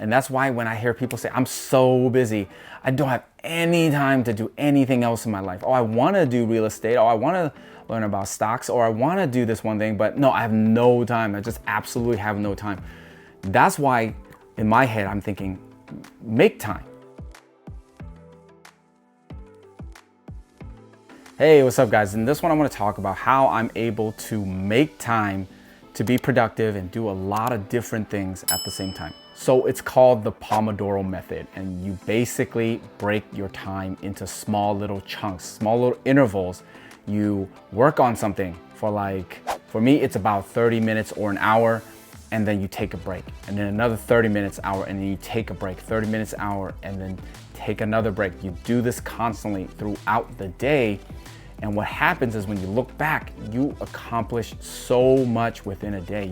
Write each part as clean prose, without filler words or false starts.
And that's why when I hear people say, I'm so busy, I don't have any time to do anything else in my life. Oh, I want to do real estate. Oh, I want to learn about stocks, or I want to do this one thing, but no, I have no time. I just absolutely have no time. That's why in my head, I'm thinking, make time. Hey, what's up guys? In this one, I want to talk about how I'm able to make time to be productive and do a lot of different things at the same time. So it's called the Pomodoro Method, and you basically break your time into small little chunks, small little intervals. You work on something for me, it's about 30 minutes or an hour, and then you take a break. And then another 30 minutes, hour, and then you take a break, 30 minutes, hour, and then take another break. You do this constantly throughout the day. And what happens is when you look back, you accomplish so much within a day.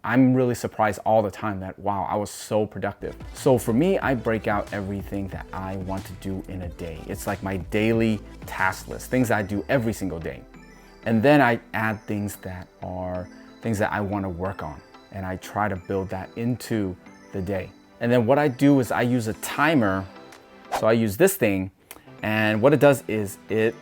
I'm really surprised all the time that, wow, I was so productive. So for me, I break out everything that I want to do in a day. It's like my daily task list, things I do every single day. And then I add things that are things that I want to work on. And I try to build that into the day. And then what I do is I use a timer. So I use this thing, and what it does is it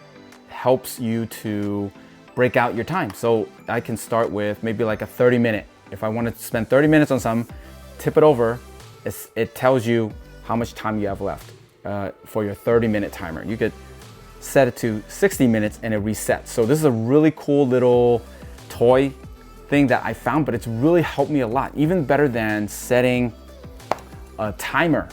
helps you to break out your time. So I can start with maybe like a 30-minute. If I want to spend 30 minutes on something, tip it over. It tells you how much time you have left for your 30-minute timer. You could set it to 60 minutes and it resets. So this is a really cool little toy thing that I found, but it's really helped me a lot. Even better than setting a timer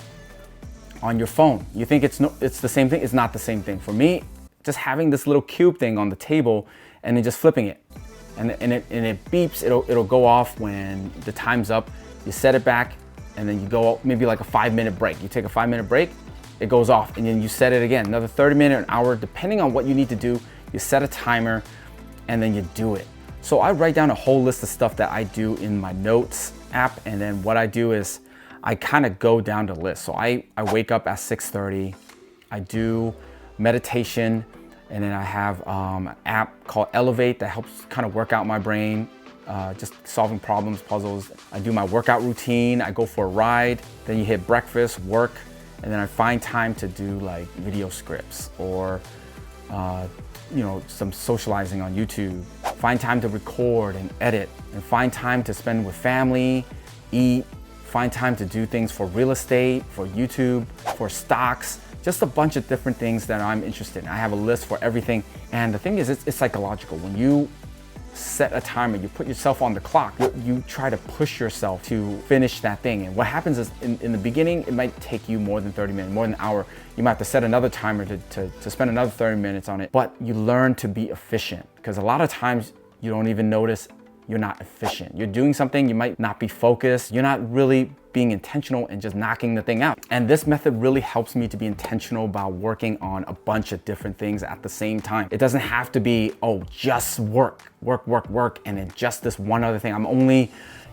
on your phone. You think it's the same thing? It's not the same thing. For me, just having this little cube thing on the table and then just flipping it, and it beeps. It'll go off when the time's up. You set it back, and then you go maybe like a 5-minute break. You take a 5-minute break, it goes off, and then you set it again, another 30-minute, an hour, depending on what you need to do. You set a timer, and then you do it. So I write down a whole list of stuff that I do in my notes app, and then what I do is I kind of go down the list. So I wake up at 6:30. I do meditation, and then I have an app called Elevate that helps kind of work out my brain, just solving problems, puzzles. I do my workout routine, I go for a ride, then you hit breakfast, work, and then I find time to do like video scripts or some socializing on YouTube. Find time to record and edit, and find time to spend with family, eat, find time to do things for real estate, for YouTube, for stocks, just a bunch of different things that I'm interested in. I have a list for everything. And the thing is, it's psychological. When you set a timer, you put yourself on the clock, you try to push yourself to finish that thing. And what happens is in the beginning, it might take you more than 30 minutes, more than an hour. You might have to set another timer to spend another 30 minutes on it. But you learn to be efficient, because a lot of times you don't even notice you're not efficient. You're doing something, you might not be focused. You're not really being intentional and just knocking the thing out. And this method really helps me to be intentional about working on a bunch of different things at the same time. It doesn't have to be, oh, just work, and then just this one other thing. I'm only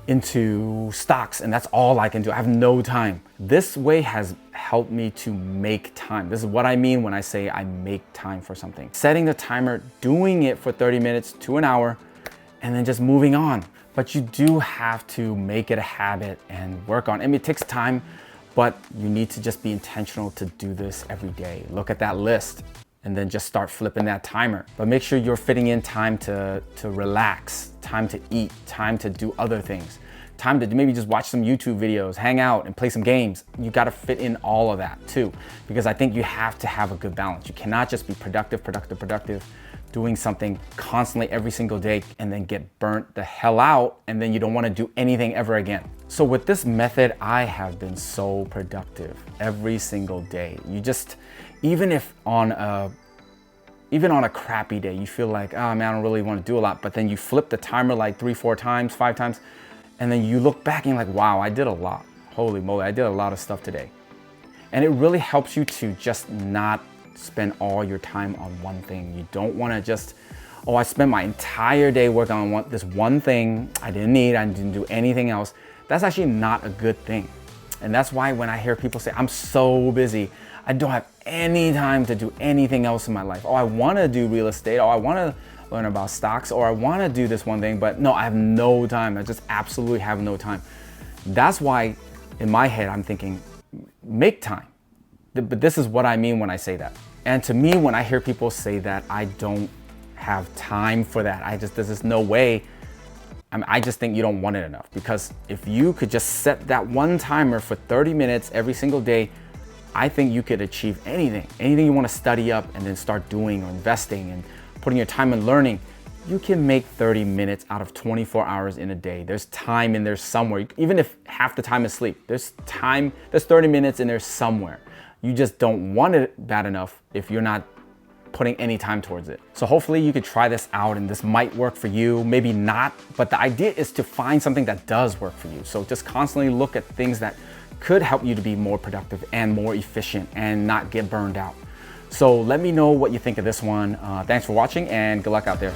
into stocks and that's all I can do. I have no time. This way has helped me to make time. This is what I mean when I say I make time for something. Setting the timer, doing it for 30 minutes to an hour, and then just moving on. But you do have to make it a habit and work on it. I mean, it takes time, but you need to just be intentional to do this every day. Look at that list and then just start flipping that timer. But make sure you're fitting in time to relax, time to eat, time to do other things, time to maybe just watch some YouTube videos, hang out and play some games. You gotta fit in all of that too, because I think you have to have a good balance. You cannot just be productive, doing something constantly every single day and then get burnt the hell out, and then you don't want to do anything ever again. So with this method, I have been so productive every single day. You just, even on a crappy day, you feel like, oh man, I don't really want to do a lot, but then you flip the timer like 3, 4 times, 5 times, and then you look back and you're like, wow, I did a lot. Holy moly, I did a lot of stuff today. And it really helps you to just not spend all your time on one thing. You don't want to just, oh, I spent my entire day working on this one thing I didn't need, I didn't do anything else. That's actually not a good thing. And that's why when I hear people say, I'm so busy, I don't have any time to do anything else in my life. Oh, I want to do real estate. Oh, I want to learn about stocks, or I want to do this one thing, but no, I have no time. I just absolutely have no time. That's why in my head, I'm thinking, make time. But this is what I mean when I say that. And to me, when I hear people say that, I don't have time for that. There's just no way. I just think you don't want it enough, because if you could just set that one timer for 30 minutes every single day, I think you could achieve anything you want to study up and then start doing or investing and putting your time in learning. You can make 30 minutes out of 24 hours in a day. There's time in there somewhere. Even if half the time is sleep, there's 30 minutes in there somewhere. You just don't want it bad enough if you're not putting any time towards it. So hopefully you could try this out and this might work for you, maybe not, but the idea is to find something that does work for you. So just constantly look at things that could help you to be more productive and more efficient and not get burned out. So let me know what you think of this one. Thanks for watching and good luck out there.